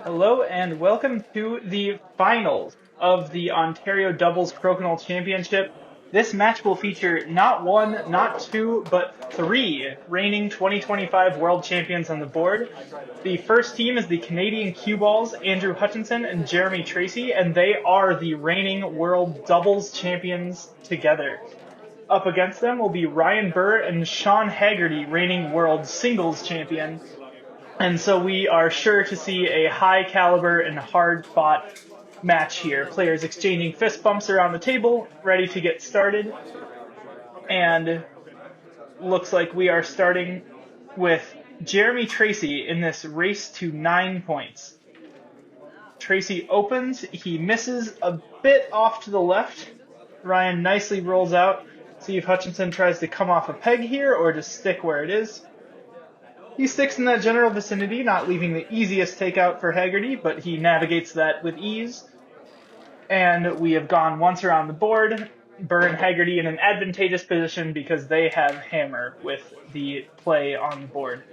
Hello and welcome to the finals of the Ontario Doubles Crokinole Championship. This match will feature not one, not two, but three reigning 2025 World Champions on the board. The first team is the Canadian cue balls, Andrew Hutchinson and Jeremy Tracey, and they are the reigning World Doubles Champions together. Up against them will be Ryan Buhr and Shawn Hagarty, reigning World Singles Champion. And so we are sure to see a high caliber and hard fought match here. Players exchanging fist bumps around the table, ready to get started. And looks like we are starting with Jeremy Tracey in this race to 9 points. Tracey opens, he misses a bit off to the left. Ryan nicely rolls out. See if Hutchinson tries to come off a peg here or just stick where it is. He sticks in that general vicinity, not leaving the easiest takeout for Hagarty, but he navigates that with ease. And we have gone once around the board. Buhr and Hagarty in an advantageous position because they have hammer with the play on the board.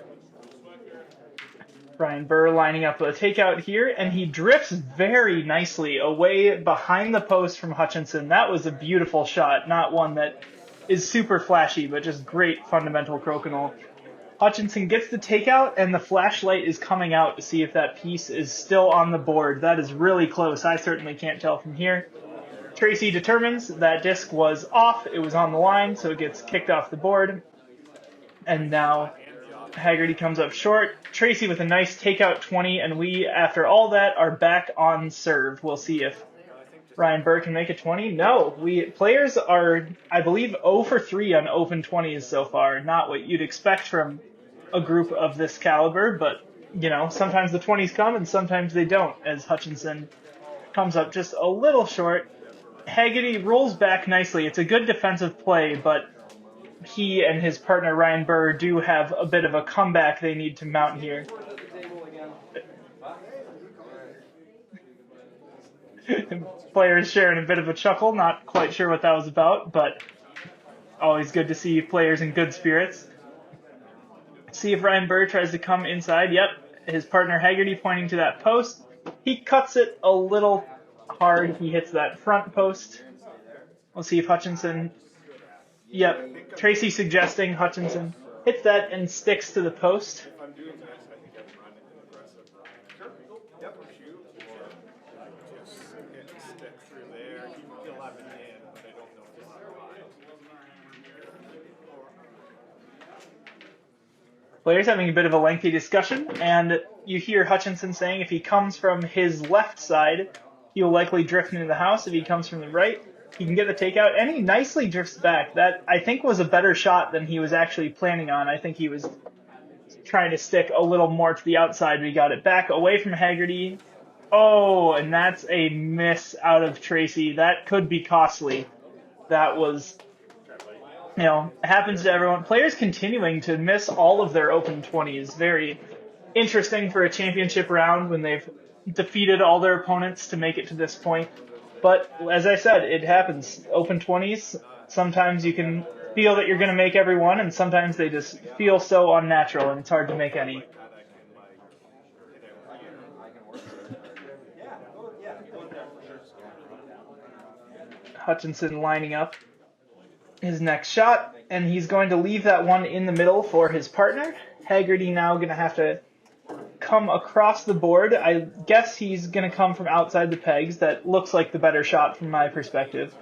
Ryan Buhr lining up a takeout here, and he drifts very nicely away behind the post from Hutchinson. That was a beautiful shot, not one that is super flashy, but just great fundamental crokinole. Hutchinson gets the takeout, and the flashlight is coming out to see if that piece is still on the board. That is really close. I certainly can't tell from here. Tracey determines that disc was off. It was on the line, so it gets kicked off the board. And now Hagarty comes up short. Tracey with a nice takeout 20, and we, after all that, are back on serve. We'll see if Ryan Buhr can make a 20. No, players are, I believe, 0 for 3 on open 20s so far. Not what you'd expect from a group of this caliber, but, sometimes the 20s come and sometimes they don't, as Hutchinson comes up just a little short. Hagarty rolls back nicely. It's a good defensive play, but he and his partner Ryan Buhr do have a bit of a comeback they need to mount here. Players sharing a bit of a chuckle, not quite sure what that was about, but always good to see players in good spirits. See if Ryan Buhr tries to come inside. Yep, his partner Hagarty pointing to that post. He cuts it a little hard. He hits that front post. We'll see if Hutchinson... Yep, Tracey suggesting Hutchinson hits that and sticks to the post. Players having a bit of a lengthy discussion, and you hear Hutchinson saying if he comes from his left side, he will likely drift into the house. If he comes from the right, he can get the takeout, and he nicely drifts back. That, I think, was a better shot than he was actually planning on. I think he was trying to stick a little more to the outside, but he got it back away from Hagarty. Oh, and that's a miss out of Tracey. That could be costly. That was... happens to everyone. Players continuing to miss all of their open 20s. Very interesting for a championship round when they've defeated all their opponents to make it to this point. But as I said, it happens. Open 20s, sometimes you can feel that you're going to make every one, and sometimes they just feel so unnatural and it's hard to make any. Hutchinson lining up his next shot, and he's going to leave that one in the middle for his partner. Hagarty now going to have to come across the board. I guess he's going to come from outside the pegs. That looks like the better shot from my perspective.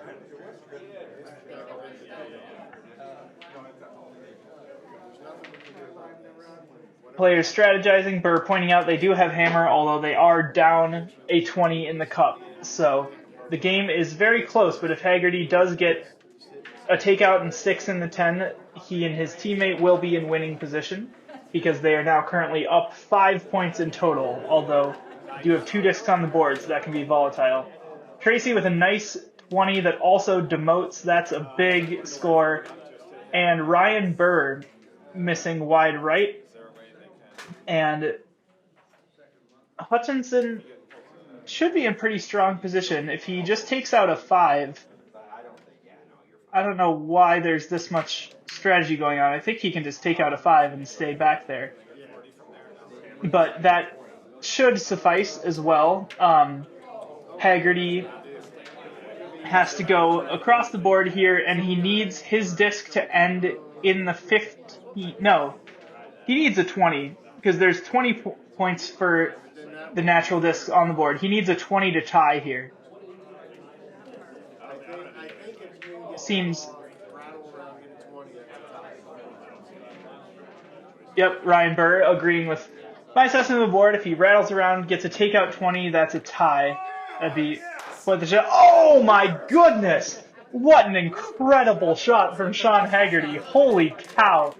Players strategizing. Buhr pointing out they do have hammer, although they are down a 20 in the cup. So the game is very close, but if Hagarty does get a takeout and sticks in the 10, he and his teammate will be in winning position because they are now currently up 5 points in total, although you do have 2 discs on the board, so that can be volatile. Tracey with a nice 20 that also demotes. That's a big score. And Ryan Buhr missing wide right. And Hutchinson should be in pretty strong position. If he just takes out a 5, I don't know why there's this much strategy going on. I think he can just take out a 5 and stay back there. But that should suffice as well. Hagarty has to go across the board here, and he needs his disc to end in the 50. No, he needs a 20 because there's 20 points for the natural discs on the board. He needs a 20 to tie here. Seems. Yep, Ryan Buhr agreeing with my assessment of the board. If he rattles around, gets a takeout 20, that's a tie. That'd be what the shot. Oh my goodness! What an incredible shot from Shawn Hagarty. Holy cow.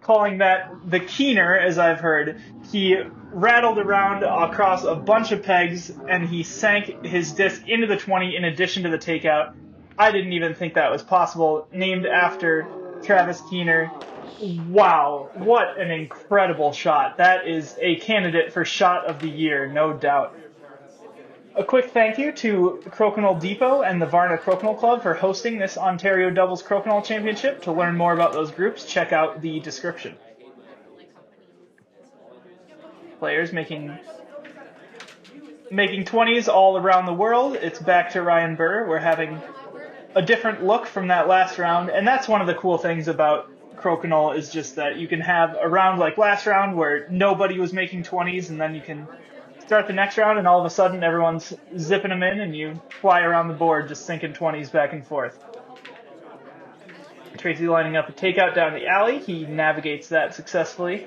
Calling that the keener, as I've heard. He rattled around across a bunch of pegs, and he sank his disc into the 20 in addition to the takeout. I didn't even think that was possible. Named after Travis Keener. Wow, what an incredible shot. That is a candidate for shot of the year, no doubt. A quick thank you to Crokinole Depot and the Varna Crokinole Club for hosting this Ontario Doubles Crokinole Championship. To learn more about those groups, check out the description. Players making 20s all around the world. It's back to Ryan Buhr. We're having a different look from that last round, and that's one of the cool things about Crokinole is just that you can have a round like last round where nobody was making 20s, and then you can start the next round and all of a sudden everyone's zipping them in and you fly around the board just sinking 20s back and forth. Tracey lining up a takeout down the alley. He navigates that successfully.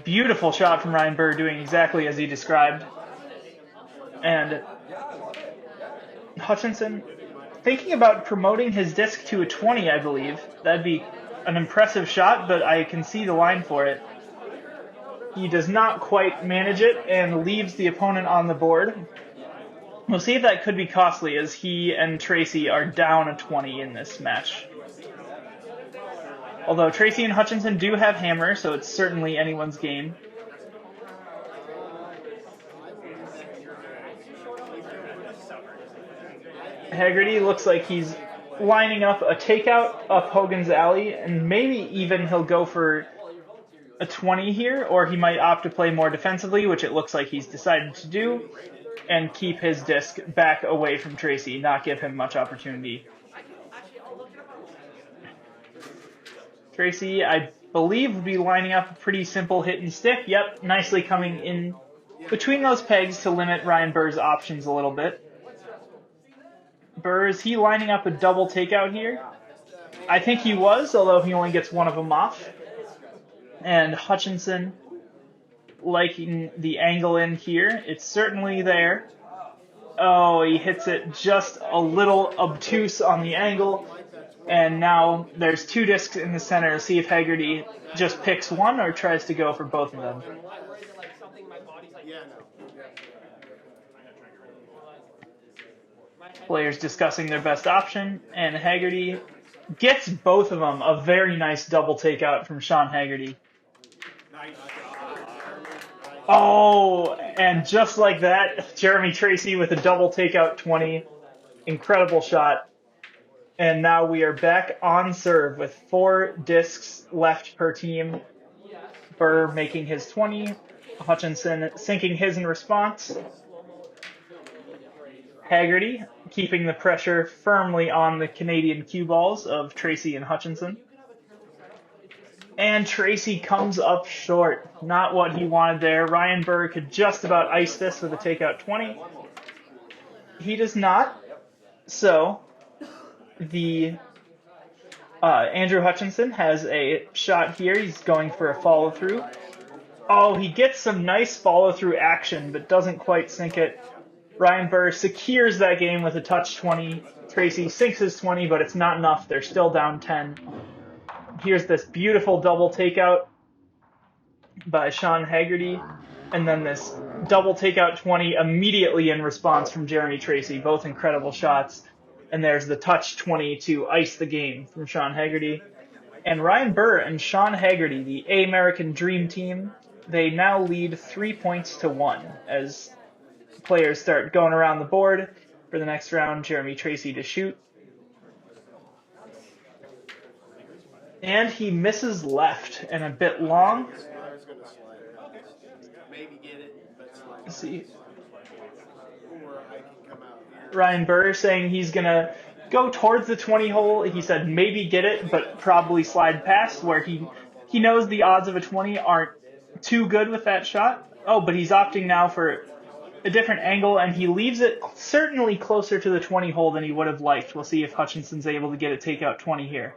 Beautiful shot from Ryan Buhr, doing exactly as he described. And Hutchinson thinking about promoting his disc to a 20, I believe. That'd be an impressive shot, but I can see the line for it. He does not quite manage it and leaves the opponent on the board. We'll see if that could be costly, as he and Tracey are down a 20 in this match. Although Tracey and Hutchinson do have hammer, so it's certainly anyone's game. Hagarty looks like he's lining up a takeout up Hogan's alley, and maybe even he'll go for a 20 here, or he might opt to play more defensively, which it looks like he's decided to do, and keep his disc back away from Tracey, not give him much opportunity. Tracey, I believe, would be lining up a pretty simple hit and stick. Yep, nicely coming in between those pegs to limit Ryan Buhr's options a little bit. Buhr, is he lining up a double takeout here? I think he was, although he only gets one of them off. And Hutchinson liking the angle in here. It's certainly there. Oh, he hits it just a little obtuse on the angle. And now there's two discs in the center. See if Hagarty just picks one or tries to go for both of them. Players discussing their best option, and Hagarty gets both of them. A very nice double takeout from Shawn Hagarty. Oh, and just like that, Jeremy Tracey with a double takeout 20. Incredible shot. And now we are back on serve with 4 discs left per team. Buhr making his 20. Hutchinson sinking his in response. Hagarty keeping the pressure firmly on the Canadian cue balls of Tracey and Hutchinson. And Tracey comes up short. Not what he wanted there. Ryan Buhr could just about ice this with a takeout 20. He does not. So the Andrew Hutchinson has a shot here. He's going for a follow-through. Oh, he gets some nice follow-through action, but doesn't quite sink it. Ryan Buhr secures that game with a touch 20. Tracey sinks his 20, but it's not enough. They're still down 10. Here's this beautiful double takeout by Shawn Hagarty, and then this double takeout 20 immediately in response from Jeremy Tracey. Both incredible shots. And there's the touch 20 to ice the game from Shawn Hagarty. And Ryan Buhr and Shawn Hagarty, the A-American Dream Team, they now lead 3-1 as players start going around the board for the next round. Jeremy Tracey to shoot. And he misses left and a bit long. Let's see. Ryan Buhr saying he's going to go towards the 20 hole. He said maybe get it, but probably slide past, where he knows the odds of a 20 aren't too good with that shot. Oh, but he's opting now for a different angle, and he leaves it certainly closer to the 20 hole than he would have liked. We'll see if Hutchinson's able to get a takeout 20 here.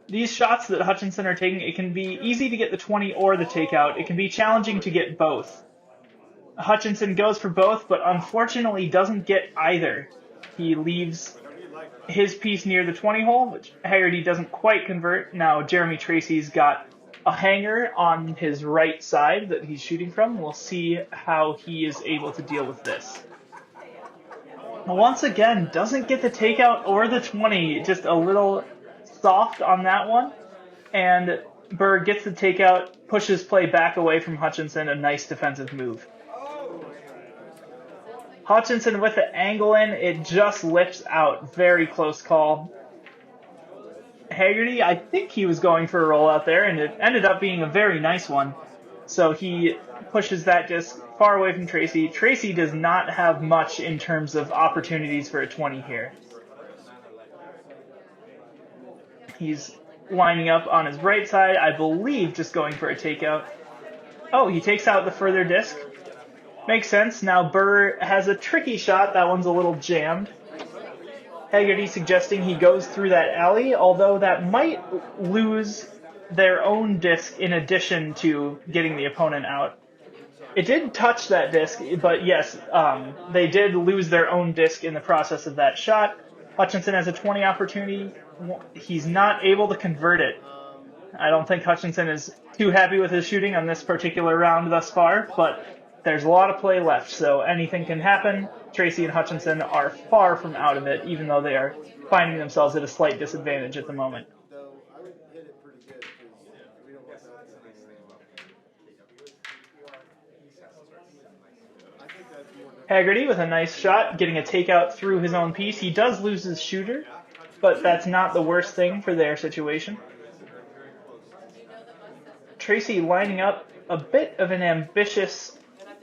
These shots that Hutchinson are taking, it can be easy to get the 20 or the takeout. It can be challenging to get both. Hutchinson goes for both, but unfortunately doesn't get either. He leaves his piece near the 20 hole, which Hagarty doesn't quite convert. Now Jeremy Tracey's got a hanger on his right side that he's shooting from. We'll see how he is able to deal with this. Once again, doesn't get the takeout or the 20, just a little soft on that one. And Buhr gets the takeout, pushes play back away from Hutchinson, a nice defensive move. Hutchinson with the angle in, it just lifts out. Very close call. Hagarty, I think he was going for a roll out there, and it ended up being a very nice one. So he pushes that disc far away from Tracey. Tracey does not have much in terms of opportunities for a 20 here. He's lining up on his right side, I believe just going for a takeout. Oh, he takes out the further disc. Makes sense. Now Buhr has a tricky shot. That one's a little jammed. Hagarty suggesting he goes through that alley, although that might lose their own disc in addition to getting the opponent out. It did touch that disc, but yes, they did lose their own disc in the process of that shot. Hutchinson has a 20 opportunity. He's not able to convert it. I don't think Hutchinson is too happy with his shooting on this particular round thus far, but there's a lot of play left, so anything can happen. Tracey and Hutchinson are far from out of it, even though they are finding themselves at a slight disadvantage at the moment. Hagarty with a nice shot, getting a takeout through his own piece. He does lose his shooter, but that's not the worst thing for their situation. Tracey lining up a bit of an ambitious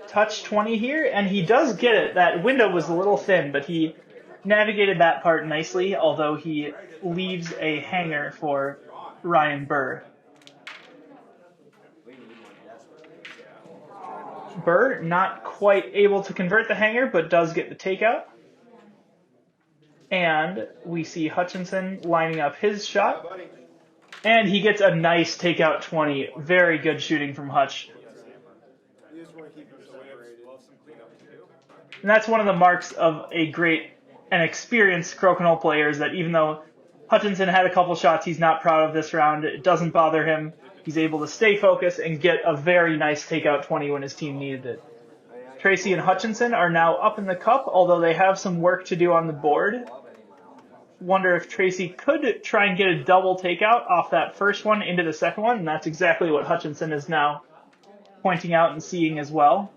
touch 20 here, and he does get it. That window was a little thin, but he navigated that part nicely, although he leaves a hanger for Ryan Buhr. Buhr not quite able to convert the hanger, but does get the takeout. And we see Hutchinson lining up his shot. And he gets a nice takeout 20. Very good shooting from Hutch. And that's one of the marks of a great and experienced Crokinole player, is that even though Hutchinson had a couple shots he's not proud of this round, it doesn't bother him. He's able to stay focused and get a very nice takeout 20 when his team needed it. Tracey and Hutchinson are now up in the cup, although they have some work to do on the board. Wonder if Tracey could try and get a double takeout off that first one into the second one, and that's exactly what Hutchinson is now pointing out and seeing as well.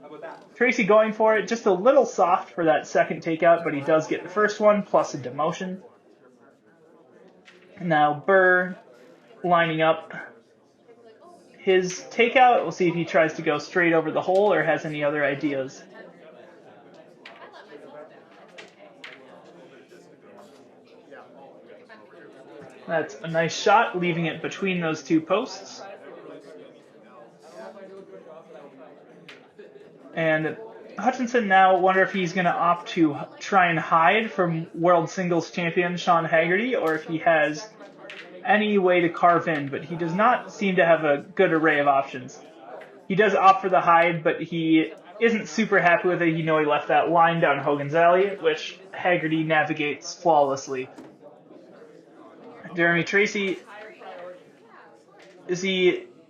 Tracey going for it, just a little soft for that second takeout, but he does get the first one, plus a demotion. Now Buhr lining up his takeout. We'll see if he tries to go straight over the hole or has any other ideas. That's a nice shot, leaving it between those two posts. And Hutchinson now wonder if he's going to opt to try and hide from world singles champion Shawn Hagarty, or if he has any way to carve in, but he does not seem to have a good array of options. He does opt for the hide, but he isn't super happy with it. He left that line down Hogan's Alley, which Hagarty navigates flawlessly. Jeremy Tracey,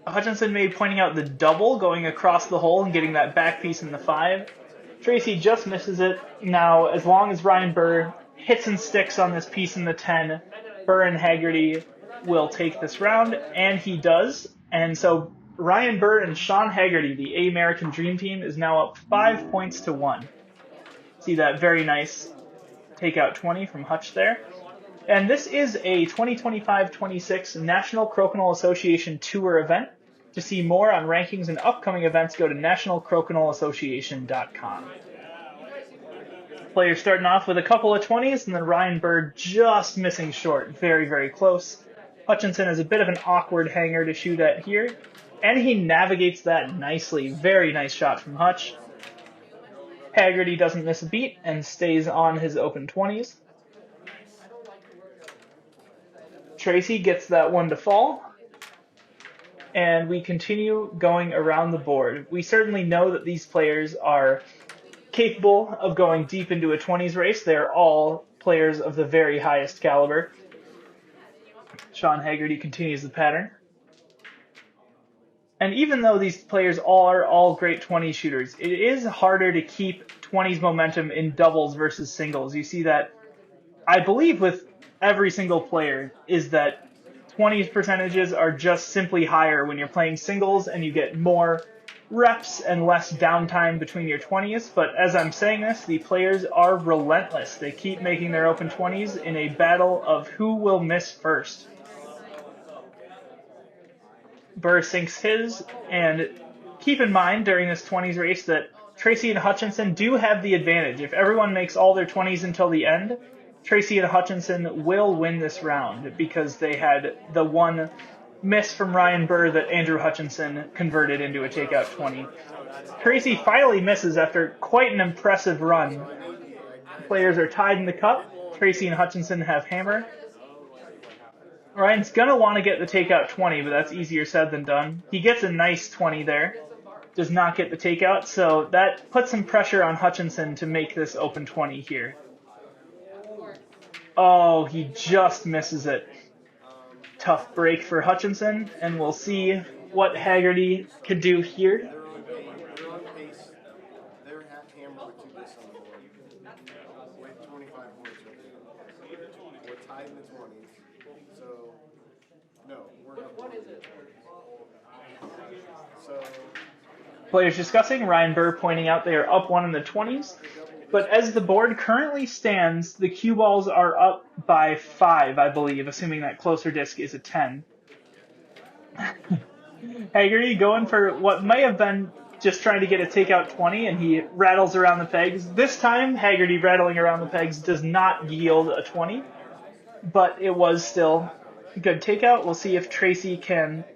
Hutchinson may be pointing out the double going across the hole and getting that back piece in the 5. Tracey just misses it. Now, as long as Ryan Buhr hits and sticks on this piece in the 10, Buhr and Hagarty will take this round, and he does. And so Ryan Buhr and Shawn Hagarty, the American Dream Team, is now up 5 points to 1. See that very nice takeout 20 from Hutch there. And this is a 2025-26 National Crokinole Association Tour event. To see more on rankings and upcoming events, go to nationalcrokiноleassociation.com. Players starting off with a couple of 20s, and then Ryan Buhr just missing short. Very, very close. Hutchinson has a bit of an awkward hanger to shoot at here, and he navigates that nicely. Very nice shot from Hutch. Hagarty doesn't miss a beat and stays on his open 20s. Tracey gets that one to fall, and we continue going around the board. We certainly know that these players are capable of going deep into a 20s race. They're all players of the very highest caliber. Shawn Hagarty continues the pattern. And even though these players are all great 20 shooters, it is harder to keep 20s momentum in doubles versus singles. You see that, I believe, with every single player, is that 20s percentages are just simply higher when you're playing singles and you get more reps and less downtime between your 20s. But as I'm saying this, the players are relentless. They keep making their open 20s in a battle of who will miss first. Buhr sinks his, and keep in mind during this 20s race that Tracey and Hutchinson do have the advantage. If everyone makes all their 20s until the end, Tracey and Hutchinson will win this round because they had the one miss from Ryan Buhr that Andrew Hutchinson converted into a takeout 20. Tracey finally misses after quite an impressive run. Players are tied in the cup. Tracey and Hutchinson have hammer. Ryan's going to want to get the takeout 20, but that's easier said than done. He gets a nice 20 there. Does not get the takeout, so that puts some pressure on Hutchinson to make this open 20 here. Oh, he just misses it. Tough break for Hutchinson, and we'll see what Hagarty can do here. Players discussing, Ryan Buhr pointing out they are up one in the 20s. But as the board currently stands, the cue balls are up by 5, I believe, assuming that closer disc is a 10. Hagarty going for what may have been just trying to get a takeout 20, and he rattles around the pegs. This time, Hagarty rattling around the pegs does not yield a 20, but it was still a good takeout. We'll see if Tracey can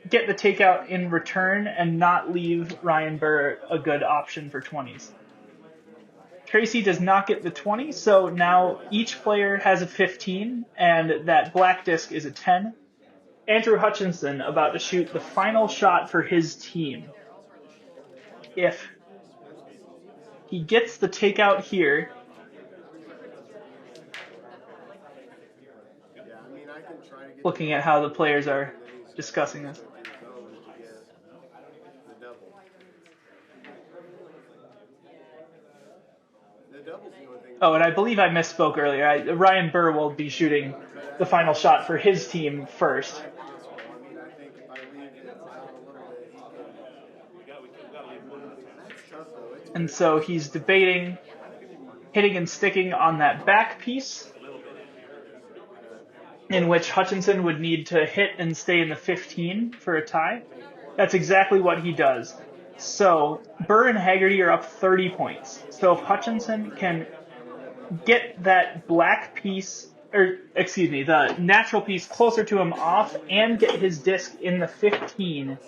get the takeout in return and not leave Ryan Buhr a good option for 20s. Tracey does not get the 20, so now each player has a 15, and that black disc is a 10. Andrew Hutchinson about to shoot the final shot for his team. If he gets the takeout here, looking at how the players are discussing this. Oh, and I believe I misspoke earlier. Ryan Buhr will be shooting the final shot for his team first. And so he's debating hitting and sticking on that back piece, in which Hutchinson would need to hit and stay in the 15 for a tie. That's exactly what he does. So Buhr and Hagarty are up 30 points. So if Hutchinson can get that black piece, the natural piece closer to him off and get his disc in the 15,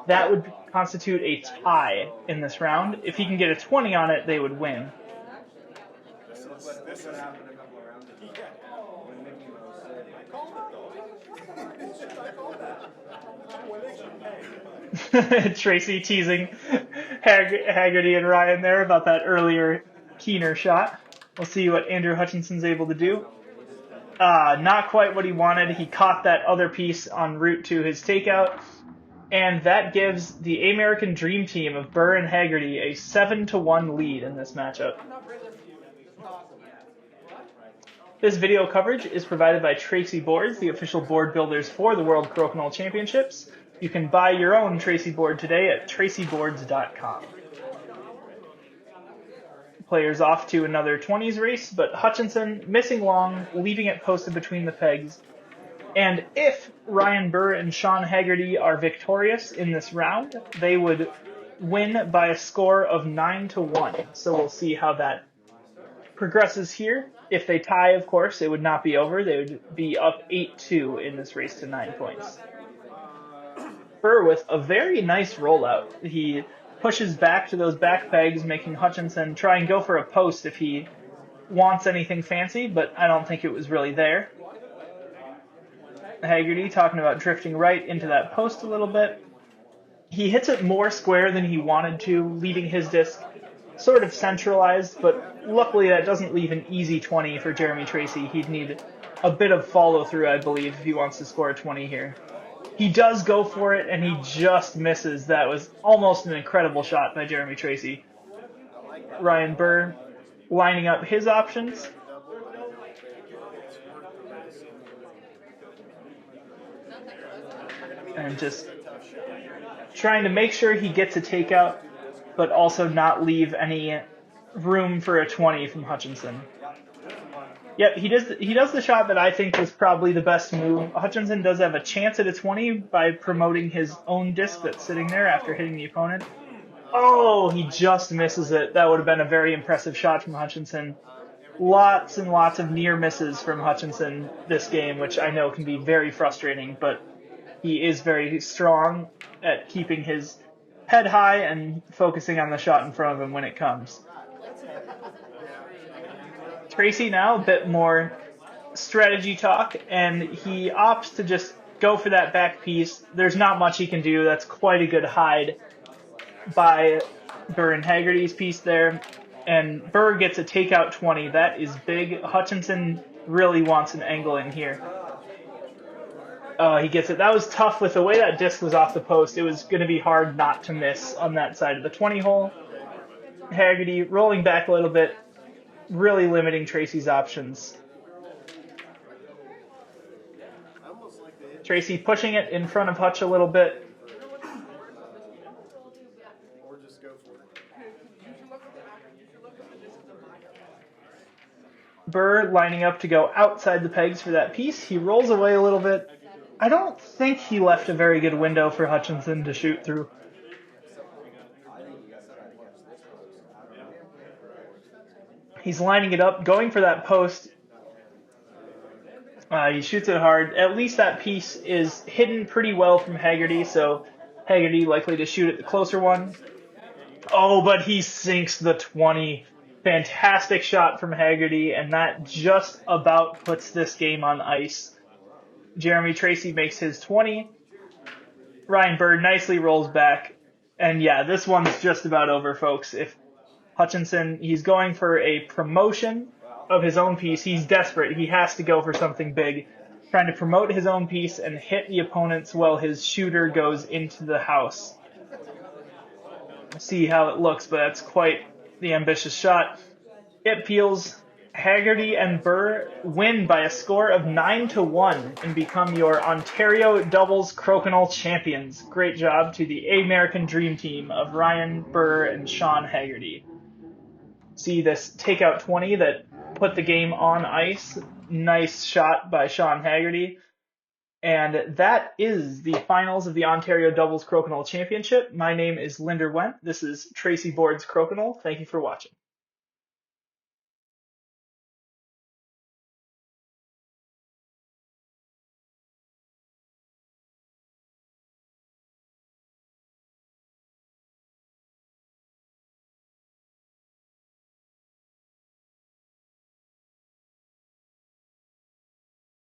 that would constitute a tie in this round. If he can get a 20 on it, they would win. Tracey teasing Hagarty and Ryan there about that earlier keener shot. We'll see what Andrew Hutchinson's able to do. Not quite what he wanted. He caught that other piece en route to his takeout. And that gives the American Dream Team of Buhr and Hagarty a 7-1 lead in this matchup. This video coverage is provided by Tracey Boards, the official board builders for the World Crokinole Championships. You can buy your own Tracey board today at traceyboards.com. players off to another 20s race, but Hutchinson missing long, leaving it posted between the pegs. And if Ryan Buhr and Shawn Hagarty are victorious in this round, they would win by a score of 9-1. So we'll see how that progresses here. If they tie, of course, it would not be over. They would be up 8-2 in this race to 9 points. Buhr with a very nice rollout. He pushes back to those back pegs, making Hutchinson try and go for a post if he wants anything fancy, but I don't think it was really there. Hagarty talking about drifting right into that post a little bit. He hits it more square than he wanted to, leaving his disc sort of centralized, but luckily that doesn't leave an easy 20 for Jeremy Tracey. He'd need a bit of follow-through, I believe, if he wants to score a 20 here. He does go for it, and he just misses. That was almost an incredible shot by Jeremy Tracey. Ryan Buhr lining up his options. And just trying to make sure he gets a takeout, but also not leave any room for a 20 from Hutchinson. Yep, he does the shot that I think was probably the best move. Hutchinson does have a chance at a 20 by promoting his own disc that's sitting there after hitting the opponent. Oh, he just misses it. That would have been a very impressive shot from Hutchinson. Lots and lots of near misses from Hutchinson this game, which I know can be very frustrating, but he is very strong at keeping his head high and focusing on the shot in front of him when it comes. Tracey now, a bit more strategy talk, and he opts to just go for that back piece. There's not much he can do. That's quite a good hide by Buhr and Hagarty's piece there. And Buhr gets a takeout 20. That is big. Hutchinson really wants an angle in here. He gets it. That was tough with the way that disc was off the post. It was going to be hard not to miss on that side of the 20 hole. Hagarty rolling back a little bit, really limiting Tracey's options. Tracey pushing it in front of Hutch a little bit. Buhr lining up to go outside the pegs for that piece. He rolls away a little bit. I don't think he left a very good window for Hutchinson to shoot through. He's lining it up, going for that post. He shoots it hard. At least that piece is hidden pretty well from Hagarty, so Hagarty likely to shoot at the closer one. Oh, but he sinks the 20. Fantastic shot from Hagarty, and that just about puts this game on ice. Jeremy Tracey makes his 20. Ryan Buhr nicely rolls back. And yeah, this one's just about over, folks. If Hutchinson, he's going for a promotion of his own piece. He's desperate. He has to go for something big. Trying to promote his own piece and hit the opponents while his shooter goes into the house. See how it looks, but that's quite the ambitious shot. It peels. Hagarty and Buhr win by a score of 9-1 and become your Ontario Doubles Crokinole Champions. Great job to the American Dream Team of Ryan Buhr and Shawn Hagarty. See this takeout 20 that put the game on ice. Nice shot by Shawn Hagarty. And that is the finals of the Ontario Doubles Crokinole Championship. My name is Linder Wendt. This is Tracey Board's Crokinole. Thank you for watching.